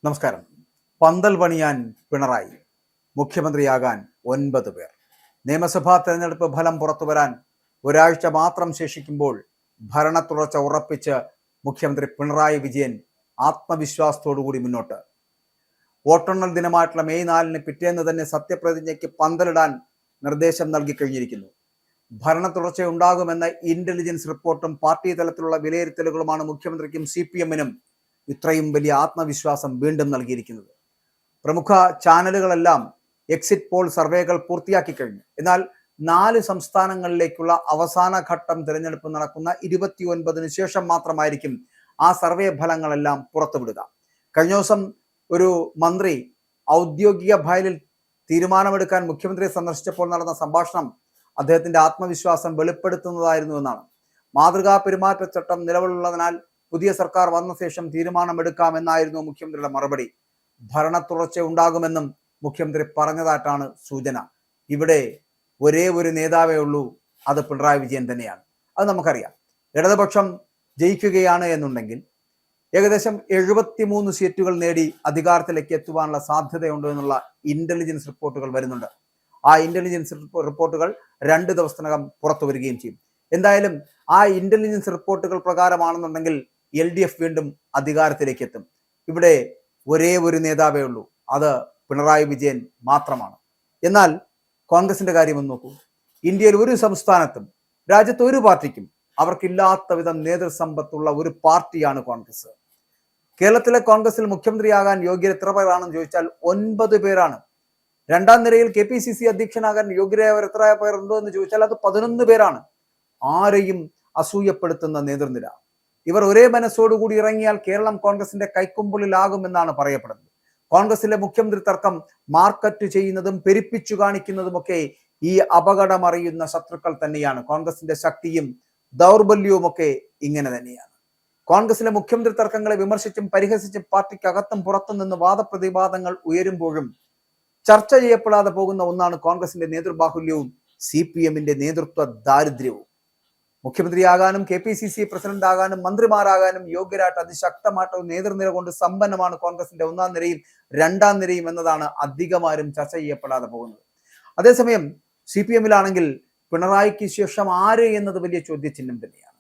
നമസ്കാരം. പന്തൽ പണിയാൻ പിണറായി, മുഖ്യമന്ത്രിയാകാൻ 9 പേർ. നിയമസഭാ തെരഞ്ഞെടുപ്പ് ഫലം പുറത്തുവരാൻ ഒരാഴ്ച മാത്രം ശേഷിക്കുമ്പോൾ ഭരണ തുടർച്ച ഉറപ്പിച്ച് മുഖ്യമന്ത്രി പിണറായി വിജയൻ ആത്മവിശ്വാസത്തോടുകൂടി മുന്നോട്ട്. വോട്ടെണ്ണൽ ദിനമായിട്ടുള്ള മെയ് 4 പിറ്റേന്ന് തന്നെ സത്യപ്രതിജ്ഞയ്ക്ക് പന്തലിടാൻ നിർദ്ദേശം നൽകിക്കഴിഞ്ഞിരിക്കുന്നു. ഭരണ തുടർച്ച ഉണ്ടാകുമെന്ന ഇന്റലിജൻസ് റിപ്പോർട്ടും പാർട്ടി തലത്തിലുള്ള വിലയിരുത്തലുകളുമാണ് മുഖ്യമന്ത്രിക്കും CPM-നും ഇത്രയും വലിയ ആത്മവിശ്വാസം വീണ്ടും നൽകിയിരിക്കുന്നത്. പ്രമുഖ ചാനലുകളെല്ലാം എക്സിറ്റ് പോൾ സർവേകൾ പൂർത്തിയാക്കി കഴിഞ്ഞു. എന്നാൽ 4 സംസ്ഥാനങ്ങളിലേക്കുള്ള അവസാന ഘട്ടം തിരഞ്ഞെടുപ്പ് നടക്കുന്ന 29-ന് ശേഷം മാത്രമായിരിക്കും ആ സർവേ ഫലങ്ങളെല്ലാം പുറത്തുവിടുക. കഴിഞ്ഞ ദിവസം ഒരു മന്ത്രി ഔദ്യോഗിക ഫയലിൽ തീരുമാനമെടുക്കാൻ മുഖ്യമന്ത്രിയെ സന്ദർശിച്ചപ്പോൾ നടന്ന സംഭാഷണം അദ്ദേഹത്തിന്റെ ആത്മവിശ്വാസം വെളിപ്പെടുത്തുന്നതായിരുന്നു എന്നാണ്. മാതൃകാ പെരുമാറ്റച്ചട്ടം നിലവിലുള്ളതിനാൽ പുതിയ സർക്കാർ വന്ന ശേഷം തീരുമാനമെടുക്കാമെന്നായിരുന്നു മുഖ്യമന്ത്രിയുടെ മറുപടി. ഭരണ തുടർച്ച ഉണ്ടാകുമെന്നും മുഖ്യമന്ത്രി പറഞ്ഞതായിട്ടാണ് സൂചന. ഇവിടെ ഒരേ ഒരു നേതാവേ ഉള്ളൂ, അത് പിണറായി വിജയൻ തന്നെയാണ്. അത് നമുക്കറിയാം. ഇടതുപക്ഷം ജയിക്കുകയാണ് എന്നുണ്ടെങ്കിൽ ഏകദേശം 73 സീറ്റുകൾ നേടി അധികാരത്തിലേക്ക് എത്തുവാനുള്ള സാധ്യതയുണ്ട് എന്നുള്ള ഇന്റലിജൻസ് റിപ്പോർട്ടുകൾ വരുന്നുണ്ട്. ആ ഇന്റലിജൻസ് റിപ്പോർട്ടുകൾ 2 ദിവസത്തിനകം പുറത്തു വരികയും ചെയ്യും. എന്തായാലും ആ ഇന്റലിജൻസ് റിപ്പോർട്ടുകൾ പ്രകാരമാണെന്നുണ്ടെങ്കിൽ LDF വീണ്ടും അധികാരത്തിലേക്ക് എത്തും. ഇവിടെ ഒരേ ഒരു നേതാവേ ഉള്ളൂ, അത് പിണറായി വിജയൻ മാത്രമാണ്. എന്നാൽ കോൺഗ്രസിന്റെ കാര്യം ഒന്ന് നോക്കൂ. ഇന്ത്യയിൽ ഒരു സംസ്ഥാനത്തും രാജ്യത്ത് ഒരു പാർട്ടിക്കും അവർക്കില്ലാത്ത വിധം നേതൃസമ്പത്തുള്ള ഒരു പാർട്ടിയാണ് കോൺഗ്രസ്. കേരളത്തിലെ കോൺഗ്രസിൽ മുഖ്യമന്ത്രിയാകാൻ യോഗ്യർ എത്ര പേരാണെന്ന് ചോദിച്ചാൽ 9 പേരാണ്. രണ്ടാം നിരയിൽ KPCC അധ്യക്ഷനാകാൻ യോഗ്യരായവർ എത്ര പേരുണ്ടോ എന്ന് ചോദിച്ചാൽ അത് 11 പേരാണ്. ആരെയും അസൂയപ്പെടുത്തുന്ന നേതൃനിര. ഇവർ ഒരേ മനസ്സോടുകൂടി ഇറങ്ങിയാൽ കേരളം കോൺഗ്രസിന്റെ കൈക്കുമ്പിളിലാകുമെന്നാണ് പറയപ്പെടുന്നത്. കോൺഗ്രസിലെ മുഖ്യമന്ത്രി തർക്കം മാർക്കറ്റ് ചെയ്യുന്നതും പെരുപ്പിച്ചു കാണിക്കുന്നതുമൊക്കെ ഈ അപകടമറിയുന്ന ശത്രുക്കൾ തന്നെയാണ്. കോൺഗ്രസിന്റെ ശക്തിയും ദൗർബല്യവുമൊക്കെ ഇങ്ങനെ തന്നെയാണ്. കോൺഗ്രസിലെ മുഖ്യമന്ത്രി തർക്കങ്ങളെ വിമർശിച്ചും പരിഹസിച്ചും പാർട്ടിക്കകത്തും പുറത്തും നിന്ന് വാദപ്രതിവാദങ്ങൾ ഉയരുമ്പോഴും ചർച്ച ചെയ്യപ്പെടാതെ പോകുന്ന ഒന്നാണ് കോൺഗ്രസിന്റെ നേതൃബാഹുല്യവും CPM-ന്റെ നേതൃത്വ ദാരിദ്ര്യവും. മുഖ്യമന്ത്രിയാകാനും KPCC പ്രസിഡന്റ് ആകാനും മന്ത്രിമാരാകാനും യോഗ്യരായിട്ട് അതിശക്തമായിട്ട് നേതൃനിര കൊണ്ട് സമ്പന്നമാണ് കോൺഗ്രസിന്റെ 1ാം നിരയും 2ാം നിരയും എന്നതാണ് അധികമാരും ചർച്ച ചെയ്യപ്പെടാതെ പോകുന്നത്. അതേസമയം CPM-ലാണെങ്കിൽ പിണറായിക്ക് ശേഷം ആര് എന്നത് വലിയ ചോദ്യചിഹ്നം തന്നെയാണ്.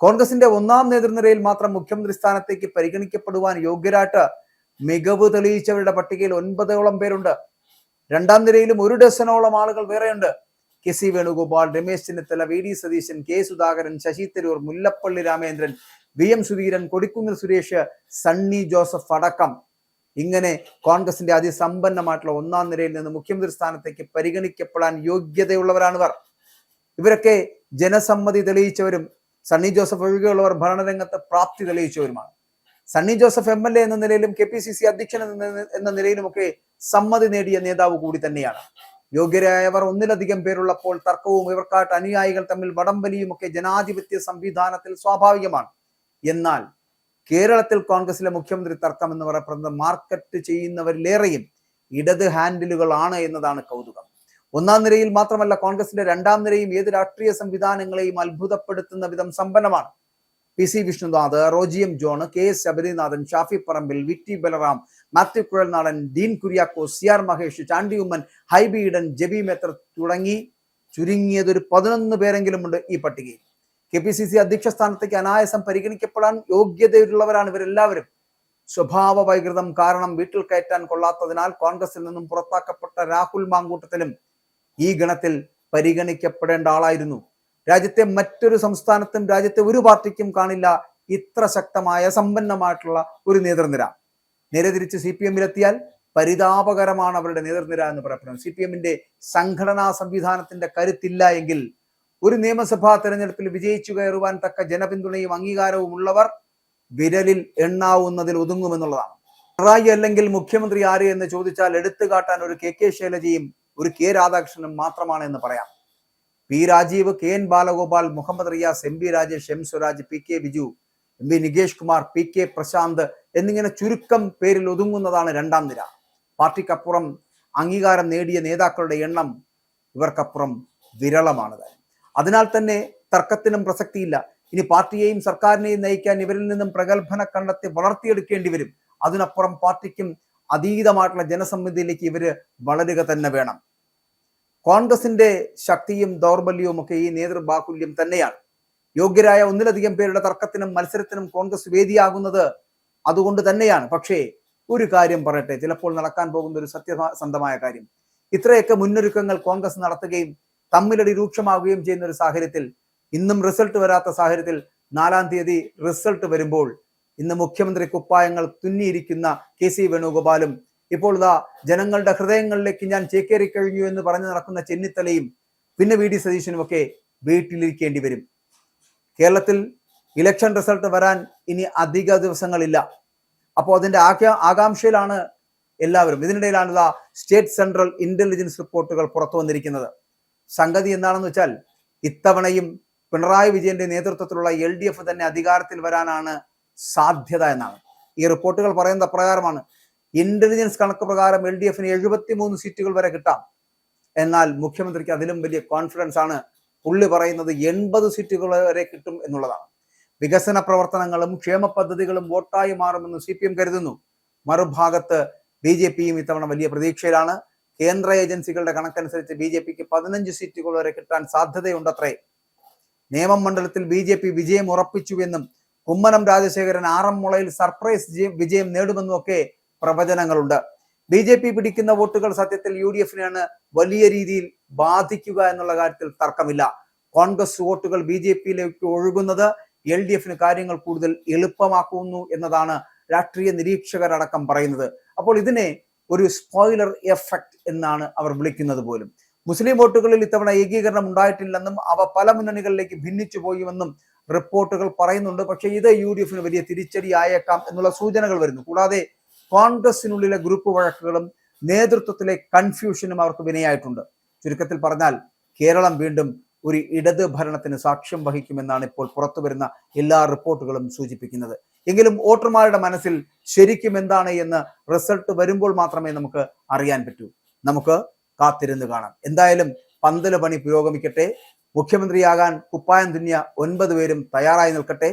കോൺഗ്രസിന്റെ 1ാം നേതൃനിരയിൽ മാത്രം മുഖ്യമന്ത്രി സ്ഥാനത്തേക്ക് പരിഗണിക്കപ്പെടുവാൻ യോഗ്യരായിട്ട് മികവ് തെളിയിച്ചവരുടെ പട്ടികയിൽ 9ഓളം പേരുണ്ട്. 2ാം നിരയിലും 1 ഡസനോളം ആളുകൾ വേറെയുണ്ട്. KC Venugopal, Ramesh Chennithala, VD Satheesan, K Sudhakaran, Shashi Tharoor, Mullappally Ramachandran, VM Sudheeran, Kodikunnil Suresh, Sunny Joseph അടക്കം ഇങ്ങനെ കോൺഗ്രസിന്റെ അതിസമ്പന്നമായിട്ടുള്ള 1ാം നിരയിൽ നിന്ന് മുഖ്യമന്ത്രി സ്ഥാനത്തേക്ക് പരിഗണിക്കപ്പെടാൻ യോഗ്യതയുള്ളവരാണിവർ. ഇവരൊക്കെ ജനസമ്മതി തെളിയിച്ചവരും സണ്ണി ജോസഫ് ഒഴികെയുള്ളവർ ഭരണരംഗത്ത് പ്രാപ്തി തെളിയിച്ചവരുമാണ്. സണ്ണി ജോസഫ് MLA എന്ന നിലയിലും KPCC അധ്യക്ഷൻ എന്ന നിലയിലുമൊക്കെ സമ്മതി നേടിയ നേതാവ് കൂടി തന്നെയാണ്. യോഗ്യരായവർ 1ലധികം പേരുള്ളപ്പോൾ തർക്കവും ഇവർക്കായിട്ട് അനുയായികൾ തമ്മിൽ വടംവലിയും ഒക്കെ ജനാധിപത്യ സംവിധാനത്തിൽ സ്വാഭാവികമാണ്. എന്നാൽ കേരളത്തിൽ കോൺഗ്രസിലെ മുഖ്യമന്ത്രി തർക്കം എന്ന് പറയപ്പെടുന്നത് മാർക്കറ്റ് ചെയ്യുന്നവരിലേറെയും ഇടത് ഹാൻഡിലുകളാണ് എന്നതാണ് കൗതുകം. 1ാം നിരയിൽ മാത്രമല്ല, കോൺഗ്രസിന്റെ 2ാം നിരയും ഏത് രാഷ്ട്രീയ സംവിധാനങ്ങളെയും അത്ഭുതപ്പെടുത്തുന്ന വിധം സമ്പന്നമാണ്. PC Vishnunadh, Roji M John, KS Sabarinathan, Shafi Parambil, VT Balram, Mathew Kuzhalnadan, Dean Kuriakose, CR Mahesh, Chandy Oommen, Hibi Eden, Jebi Mather തുടങ്ങി ചുരുങ്ങിയതൊരു 11 പേരെങ്കിലും ഉണ്ട് ഈ പട്ടികയിൽ. KPCC അധ്യക്ഷ സ്ഥാനത്തേക്ക് അനായാസം പരിഗണിക്കപ്പെടാൻ യോഗ്യതയുള്ളവരാണ് ഇവരെല്ലാവരും. സ്വഭാവ വൈകൃതം കാരണം വീട്ടിൽ കയറ്റാൻ കൊള്ളാത്തതിനാൽ കോൺഗ്രസിൽ നിന്നും പുറത്താക്കപ്പെട്ട രാഹുൽ മാങ്കൂട്ടത്തിലും ഈ ഗണത്തിൽ പരിഗണിക്കപ്പെടേണ്ട ആളായിരുന്നു. രാജ്യത്തെ മറ്റൊരു സംസ്ഥാനത്തും രാജ്യത്തെ ഒരു പാർട്ടിക്കും കാണില്ല ഇത്ര ശക്തമായ സമ്പന്നമായിട്ടുള്ള ഒരു നേതൃനിര. നേരെ തിരിച്ച് CPM-ലെത്തിയാൽ പരിതാപകരമാണ് അവരുടെ നേതൃനിര എന്ന് പറയപ്പെടുന്നത്. CPM-ന്റെ സംഘടനാ സംവിധാനത്തിന്റെ കരുത്തില്ല എങ്കിൽ ഒരു നിയമസഭാ തെരഞ്ഞെടുപ്പിൽ വിജയിച്ചു കയറുവാൻ തക്ക ജനപിന്തുണയും അംഗീകാരവും ഉള്ളവർ വിരലിൽ എണ്ണാവുന്നതിൽ ഒതുങ്ങുമെന്നുള്ളതാണ്. പിണറായി അല്ലെങ്കിൽ മുഖ്യമന്ത്രി ആര് എന്ന് ചോദിച്ചാൽ എടുത്തു കാട്ടാൻ ഒരു KK ശൈലജയും ഒരു K രാധാകൃഷ്ണനും മാത്രമാണ് എന്ന് പറയാം. P Rajeev, KN Balagopal, Muhammad Riyas, MB Rajesh, M Swaraj, PK Biju, MB Nikesh Kumar, PK Prashant എന്നിങ്ങനെ ചുരുക്കം പേരിൽ ഒതുങ്ങുന്നതാണ് 2ാം നിര. പാർട്ടിക്കപ്പുറം അംഗീകാരം നേടിയ നേതാക്കളുടെ എണ്ണം ഇവർക്കപ്പുറം വിരളമാണ്. അതിനാൽ തന്നെ തർക്കത്തിനും പ്രസക്തിയില്ല. ഇനി പാർട്ടിയെയും സർക്കാരിനെയും നയിക്കാൻ ഇവരിൽ നിന്നും പ്രഗത്ഭന കണ്ടെത്തി വളർത്തിയെടുക്കേണ്ടി വരും. അതിനപ്പുറം പാർട്ടിക്കും അതീതമായിട്ടുള്ള ജനസമ്മതിയിലേക്ക് ഇവര് വളരുക തന്നെ വേണം. കോൺഗ്രസിന്റെ ശക്തിയും ദൗർബല്യവും ഒക്കെ ഈ നേതൃബാഹുല്യം തന്നെയാണ്. യോഗ്യരായ ഒന്നിലധികം പേരുടെ തർക്കത്തിനും മത്സരത്തിനും കോൺഗ്രസ് വേദിയാകുന്നത് അതുകൊണ്ട് തന്നെയാണ്. പക്ഷേ ഒരു കാര്യം പറയട്ടെ, ചിലപ്പോൾ നടക്കാൻ പോകുന്ന ഒരു സത്യസന്ധമായ കാര്യം, ഇത്രയൊക്കെ മുന്നൊരുക്കങ്ങൾ കോൺഗ്രസ് നടത്തുകയും തമ്മിലടി രൂക്ഷമാവുകയും ചെയ്യുന്ന ഒരു സാഹചര്യത്തിൽ, ഇന്നും റിസൾട്ട് വരാത്ത സാഹചര്യത്തിൽ 4-ാം തീയതി റിസൾട്ട് വരുമ്പോൾ ഇന്ന് മുഖ്യമന്ത്രി കുപ്പായങ്ങൾ തുന്നിയിരിക്കുന്ന കെ സി വേണുഗോപാലും ഇപ്പോൾ ഇതാ ജനങ്ങളുടെ ഹൃദയങ്ങളിലേക്ക് ഞാൻ ചേക്കേറി കഴിഞ്ഞു എന്ന് പറഞ്ഞു നടക്കുന്ന ചെന്നിത്തലയും പിന്നെ വി ഡി സതീശനും ഒക്കെ വീട്ടിലിരിക്കേണ്ടി വരും. കേരളത്തിൽ ഇലക്ഷൻ റിസൾട്ട് വരാൻ ഇനി അധിക ദിവസങ്ങളില്ല. അപ്പോൾ അതിന്റെ ആകാംക്ഷയിലാണ് എല്ലാവരും. ഇതിനിടയിലാണ് ഇതാ സ്റ്റേറ്റ് സെൻട്രൽ ഇന്റലിജൻസ് റിപ്പോർട്ടുകൾ പുറത്തു വന്നിരിക്കുന്നത്. സംഗതി എന്താണെന്ന് വെച്ചാൽ, ഇത്തവണയും പിണറായി വിജയന്റെ നേതൃത്വത്തിലുള്ള LDF തന്നെ അധികാരത്തിൽ വരാനാണ് സാധ്യത എന്നാണ്. ഈ റിപ്പോർട്ടുകൾ പറയുന്നത് അപ്രകാരമാണ്. ഇന്റലിജൻസ് കണക്ക് പ്രകാരം LDFന് 73 സീറ്റുകൾ വരെ കിട്ടാം. എന്നാൽ മുഖ്യമന്ത്രിക്ക് അതിലും വലിയ കോൺഫിഡൻസ് ആണ്. പുള്ളി പറയുന്നത് 80 സീറ്റുകൾ വരെ കിട്ടും എന്നുള്ളതാണ്. വികസന പ്രവർത്തനങ്ങളും ക്ഷേമ പദ്ധതികളും വോട്ടായി മാറുമെന്ന് CPM കരുതുന്നു. മറുഭാഗത്ത് BJPയും ഇത്തവണ വലിയ പ്രതീക്ഷയിലാണ്. കേന്ദ്ര ഏജൻസികളുടെ കണക്കനുസരിച്ച് BJPക്ക് 15 സീറ്റുകൾ വരെ കിട്ടാൻ സാധ്യതയുണ്ടത്രേ. നേമം മണ്ഡലത്തിൽ BJP വിജയം ഉറപ്പിച്ചുവെന്നും കുമ്മനം രാജശേഖരൻ ആറന്മുളയിൽ സർപ്രൈസ് വിജയം നേടുമെന്നും ഒക്കെ പ്രവചനങ്ങളുണ്ട്. BJP പിടിക്കുന്ന വോട്ടുകൾ സത്യത്തിൽ UDFനെയാണ് വലിയ രീതിയിൽ ബാധിക്കുക എന്നുള്ള കാര്യത്തിൽ തർക്കമില്ല. കോൺഗ്രസ് വോട്ടുകൾ BJPയിലേക്ക് ഒഴുകുന്നത് LDFന് കാര്യങ്ങൾ കൂടുതൽ എളുപ്പമാക്കുന്നു എന്നതാണ് രാഷ്ട്രീയ നിരീക്ഷകരടക്കം പറയുന്നത്. അപ്പോൾ ഇതിനെ ഒരു സ്പോയിലർ എഫക്റ്റ് എന്നാണ് അവർ വിളിക്കുന്നത് പോലും. മുസ്ലിം വോട്ടുകളിൽ ഇത്തവണ ഏകീകരണം ഉണ്ടായിട്ടില്ലെന്നും അവ പല മുന്നണികളിലേക്ക് ഭിന്നിച്ചു പോയുമെന്നും റിപ്പോർട്ടുകൾ പറയുന്നുണ്ട്. പക്ഷേ ഇത് UDFന് വലിയ തിരിച്ചടിയായേക്കാം എന്നുള്ള സൂചനകൾ വരുന്നു. കൂടാതെ കോൺഗ്രസിനുള്ളിലെ ഗ്രൂപ്പ് വഴക്കുകളും നേതൃത്വത്തിലെ കൺഫ്യൂഷനും അവർക്ക് വിനയായിട്ടുണ്ട്. ചുരുക്കത്തിൽ പറഞ്ഞാൽ കേരളം വീണ്ടും ഒരു ഇടത് ഭരണത്തിന് സാക്ഷ്യം വഹിക്കുമെന്നാണ് ഇപ്പോൾ പുറത്തു വരുന്ന എല്ലാ റിപ്പോർട്ടുകളും സൂചിപ്പിക്കുന്നത്. എങ്കിലും വോട്ടർമാരുടെ മനസ്സിൽ ശരിക്കും എന്താണ് എന്ന് റിസൾട്ട് വരുമ്പോൾ മാത്രമേ നമുക്ക് അറിയാൻ പറ്റൂ. നമുക്ക് കാത്തിരുന്ന് കാണാം. എന്തായാലും പന്തല് പണി പുരോഗമിക്കട്ടെ. മുഖ്യമന്ത്രിയാകാൻ കുപ്പായം തുന്നിയ 9 പേരും തയ്യാറായി നിൽക്കട്ടെ.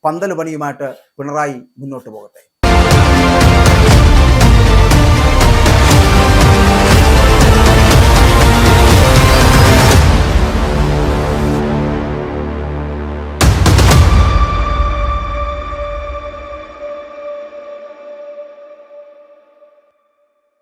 പന്തല് പണിയുമായിട്ട് പിണറായി മുന്നോട്ട് പോകട്ടെ.